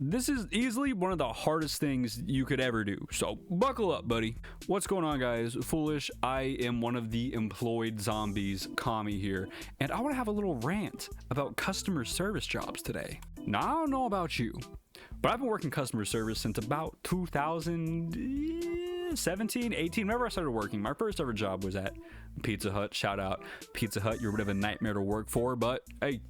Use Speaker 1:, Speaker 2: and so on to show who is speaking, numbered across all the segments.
Speaker 1: This is easily one of the hardest things you could ever do, so buckle up, buddy. What's going on, guys? Foolish, I am one of the employed zombies, Kami here, and I want to have a little rant about customer service jobs today. Now, I don't know about you, but I've been working customer service since about 2017, 18, whenever I started working. My first ever job was at Pizza Hut. Shout out Pizza Hut, you're a bit of a nightmare to work for, but hey,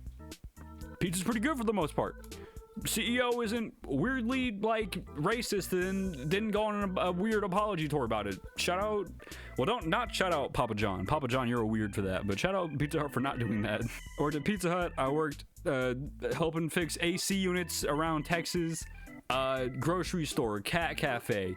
Speaker 1: pizza's pretty good for the most part. CEO isn't weirdly like racist and didn't go on a weird apology tour about it. Shout out, well, not shout out Papa John. Papa John, you're a weird for that, but shout out Pizza Hut for not doing that. Or at Pizza Hut, I worked helping fix AC units around Texas, grocery store, cat cafe,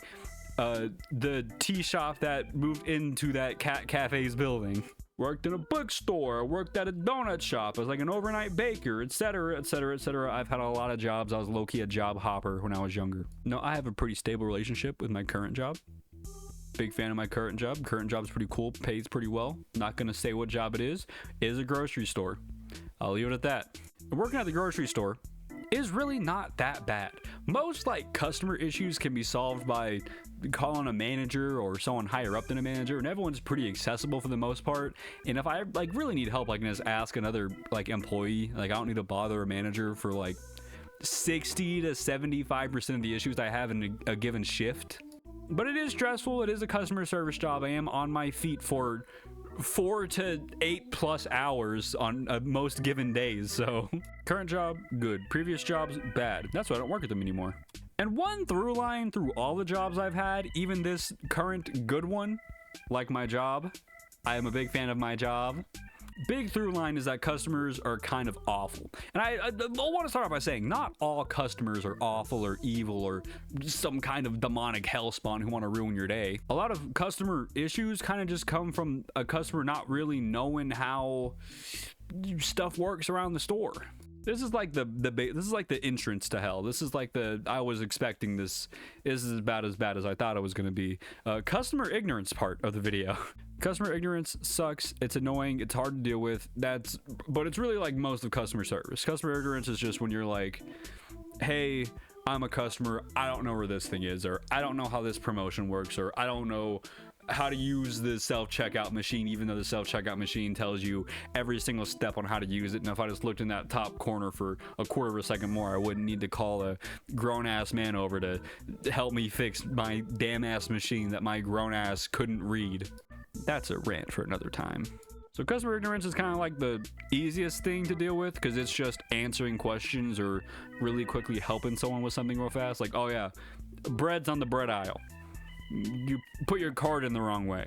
Speaker 1: the tea shop that moved into that cat cafe's building. Worked in a bookstore, worked at a donut shop, I was like an overnight baker, etc, etc, etc. I've had a lot of jobs. I was low-key a job hopper when I was younger. No, I have a pretty stable relationship with my current job. Big fan of my current job. Current job's pretty cool, pays pretty well. Not gonna say what job it is. It is a grocery store. I'll leave it at that. Working at the grocery store is really not that bad. Most like customer issues can be solved by calling a manager or someone higher up than a manager, and everyone's pretty accessible for the most part. And if I like really need help, I can just ask another like employee. Like I don't need to bother a manager for like 60 to 75% of the issues I have in a given shift. But it is stressful. It is a customer service job. I am on my feet for 4 to 8+ hours on most given days. So current job, good. Previous jobs, bad. That's why I don't work at them anymore. And one through line through all the jobs I've had, even this current good one, like my job, I am a big fan of my job. Big through line is that customers are kind of awful. And I want to start off by saying not all customers are awful or evil or some kind of demonic hellspawn who want to ruin your day. A lot of customer issues kind of just come from a customer not really knowing how stuff works around the store. This is like this is like the entrance to hell. This is like I was expecting this. This is about as bad as I thought it was going to be. Customer ignorance part of the video. Customer ignorance sucks. It's annoying. It's hard to deal with. But it's really like most of customer service. Customer ignorance is just when you're like, hey, I'm a customer. I don't know where this thing is, or I don't know how this promotion works, or I don't know how to use the self-checkout machine, even though the self-checkout machine tells you every single step on how to use it. And if I just looked in that top corner for a quarter of a second more, I wouldn't need to call a grown-ass man over to help me fix my damn-ass machine that my grown-ass couldn't read. That's a rant for another time. So customer ignorance is kind of like the easiest thing to deal with because it's just answering questions or really quickly helping someone with something real fast. Like, oh yeah, bread's on the bread aisle. You put your card in the wrong way.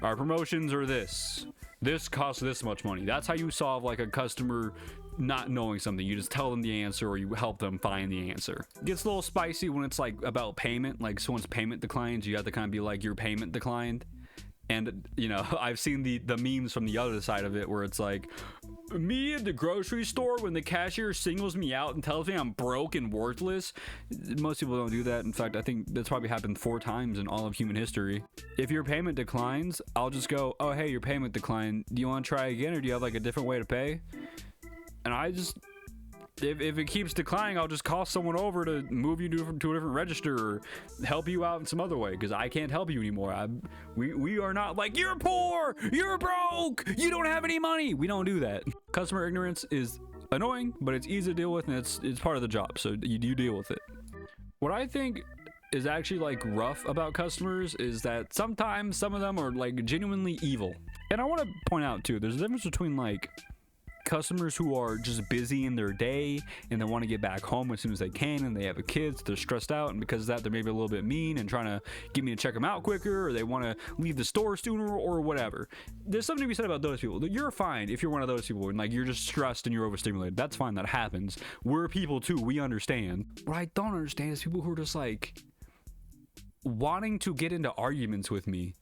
Speaker 1: Our promotions are this. This costs this much money. That's how you solve like a customer not knowing something. You just tell them the answer or you help them find the answer. It gets a little spicy when it's like about payment. Like someone's payment declines, you have to kind of be like, your payment declined. And you know, I've seen the memes from the other side of it where it's like, me at the grocery store when the cashier singles me out and tells me I'm broke and worthless. Most people don't do that. In fact, I think that's probably happened 4 times in all of human history. If your payment declines, I'll just go, oh hey, your payment declined, do you want to try again, or do you have like a different way to pay? And I just, if it keeps declining, I'll just call someone over to move you to a different register or help you out in some other way, because I can't help you anymore. We are not like, you're poor, you're broke, you don't have any money. We don't do that. Customer ignorance is annoying, but it's easy to deal with, and it's part of the job, so you deal with it. What I think is actually like rough about customers is that sometimes some of them are like genuinely evil. And I want to point out too, there's a difference between like customers who are just busy in their day and they want to get back home as soon as they can, and they have a kid, so they're stressed out, and because of that they're maybe a little bit mean and trying to get me to check them out quicker, or they want to leave the store sooner or whatever. There's something to be said about those people. You're fine if you're one of those people and like you're just stressed and you're overstimulated. That's fine, that happens. We're people too, we understand. What I don't understand is people who are just like wanting to get into arguments with me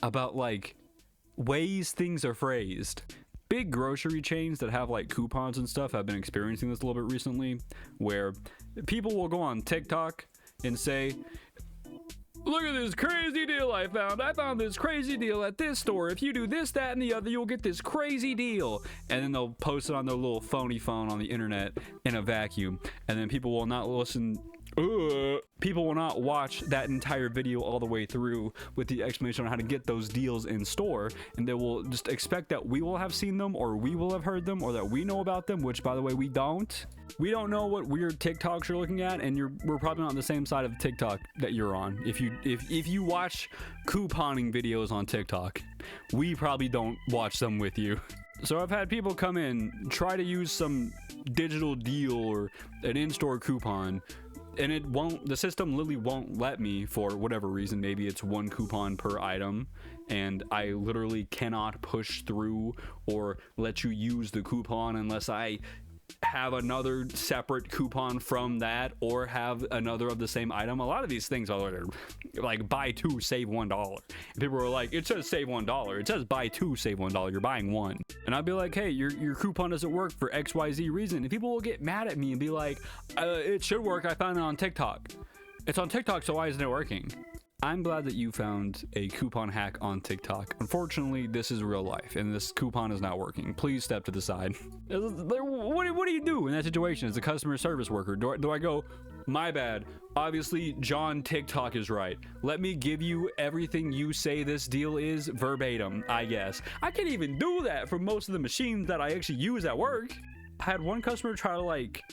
Speaker 1: about like ways things are phrased. Big grocery chains that have like coupons and stuff have been experiencing this a little bit recently, where people will go on TikTok and say, look at this crazy deal I found. I found this crazy deal at this store. If you do this, that, and the other, you'll get this crazy deal. And then they'll post it on their little phony phone on the internet in a vacuum. And then people will not listen. People will not watch that entire video all the way through with the explanation on how to get those deals in store, and they will just expect that we will have seen them, or we will have heard them, or that we know about them, which by the way we don't know what weird TikToks you're looking at, and we're probably not on the same side of TikTok that you're on. If you watch couponing videos on TikTok, we probably don't watch them with you. So I've had people come in, try to use some digital deal or an in-store coupon, and the system literally won't let me for whatever reason. Maybe it's one coupon per item, and I literally cannot push through or let you use the coupon unless I have another separate coupon from that, or have another of the same item. A lot of these things are like buy two save $1, and people are like, it says save $1, it says buy two save $1, you're buying one. And I'd be like, hey, your coupon doesn't work for XYZ reason, and people will get mad at me and be like, it should work, I found it on TikTok. It's on TikTok, so why isn't it working? I'm glad that you found a coupon hack on TikTok. Unfortunately, this is real life, and this coupon is not working. Please step to the side. What do you do in that situation as a customer service worker? Do I go, my bad, obviously John TikTok is right, let me give you everything you say this deal is verbatim, I guess. I can't even do that for most of the machines that I actually use at work. I had one customer try to like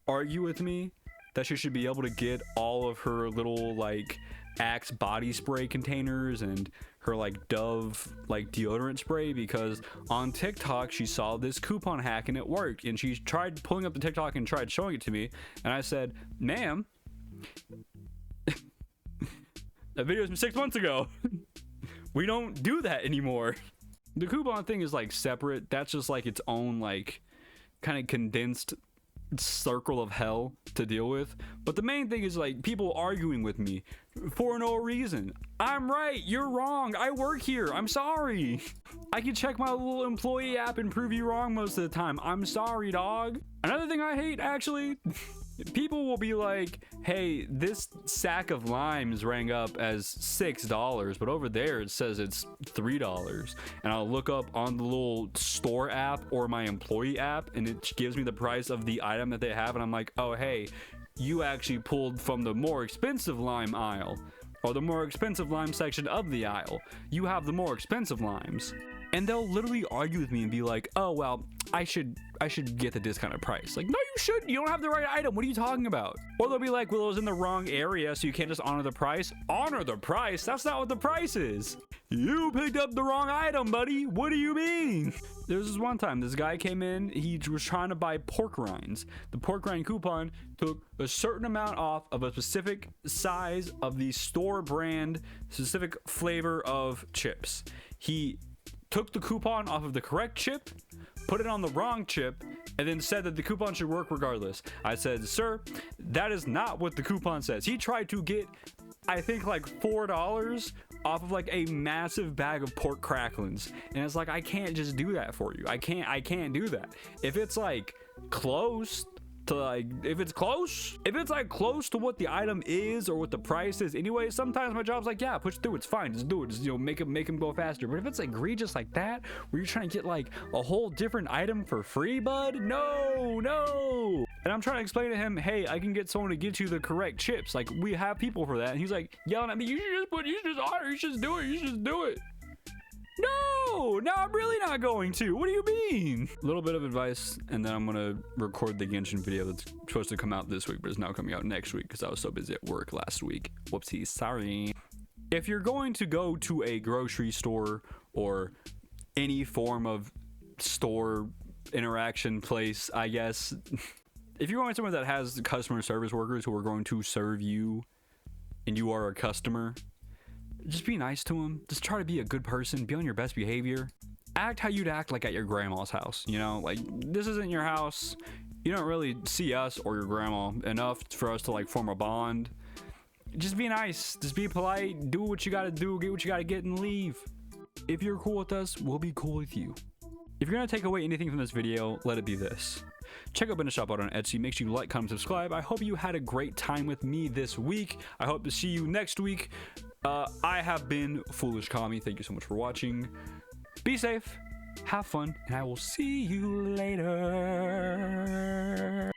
Speaker 1: argue with me that she should be able to get all of her little like Axe body spray containers and her like Dove like deodorant spray, because on TikTok she saw this coupon hack and it worked, and she tried pulling up the TikTok and tried showing it to me, and I said, ma'am, that video was from 6 months ago. We don't do that anymore. The coupon thing is like separate. That's just like its own like kind of condensed circle of hell to deal with. But the main thing is like people arguing with me for no reason. I'm right, you're wrong, I work here, I'm sorry. I can check my little employee app and prove you wrong most of the time. I'm sorry, dog. Another thing I hate, actually, people will be like, hey, this sack of limes rang up as $6, but over there it says it's $3. And I'll look up on the little store app or my employee app, and it gives me the price of the item that they have, and I'm like, oh, hey, you actually pulled from the more expensive lime aisle, or the more expensive lime section of the aisle. You have the more expensive limes. And they'll literally argue with me and be like, oh, well, I should get the discounted price. Like, no, you shouldn't. You don't have the right item. What are you talking about? Or they'll be like, well, it was in the wrong area, so you can't just honor the price. Honor the price? That's not what the price is. You picked up the wrong item, buddy. What do you mean? There was this one time, this guy came in, he was trying to buy pork rinds. The pork rind coupon took a certain amount off of a specific size of the store brand, specific flavor of chips. He took the coupon off of the correct chip, put it on the wrong chip, and then said that the coupon should work regardless. I said, sir, that is not what the coupon says. He tried to get, I think, like $4 off of like a massive bag of pork cracklings, and it's like, I can't just do that for you. I can't do that. If it's like close to like, if it's like close to what the item is or what the price is anyway, sometimes my job's like, yeah, push through, it's fine, just do it, just, you know, make him go faster. But if it's egregious like that, where you're trying to get like a whole different item for free, bud, no. And I'm trying to explain to him, hey, I can get someone to get you the correct chips, like we have people for that. And he's like yelling at me, you should just order, you should just do it. No, I'm really not going to. What do you mean? A little bit of advice, and then I'm gonna record the Genshin video that's supposed to come out this week, but it's now coming out next week because I was so busy at work last week. Whoopsies, sorry. If you're going to go to a grocery store or any form of store interaction place, I guess, if you're going somewhere that has customer service workers who are going to serve you and you are a customer, just be nice to them. Just try to be a good person. Be on your best behavior. Act how you'd act like at your grandma's house. You know, like, this isn't your house. You don't really see us or your grandma enough for us to like form a bond. Just be nice. Just be polite. Do what you gotta do. Get what you gotta get and leave. If you're cool with us, we'll be cool with you. If you're gonna take away anything from this video, let it be this. Check out Shop out on Etsy. Make sure you like, comment, subscribe. I hope you had a great time with me this week. I hope to see you next week. I have been Foolish Kami. Thank you so much for watching. Be safe, have fun, and I will see you later.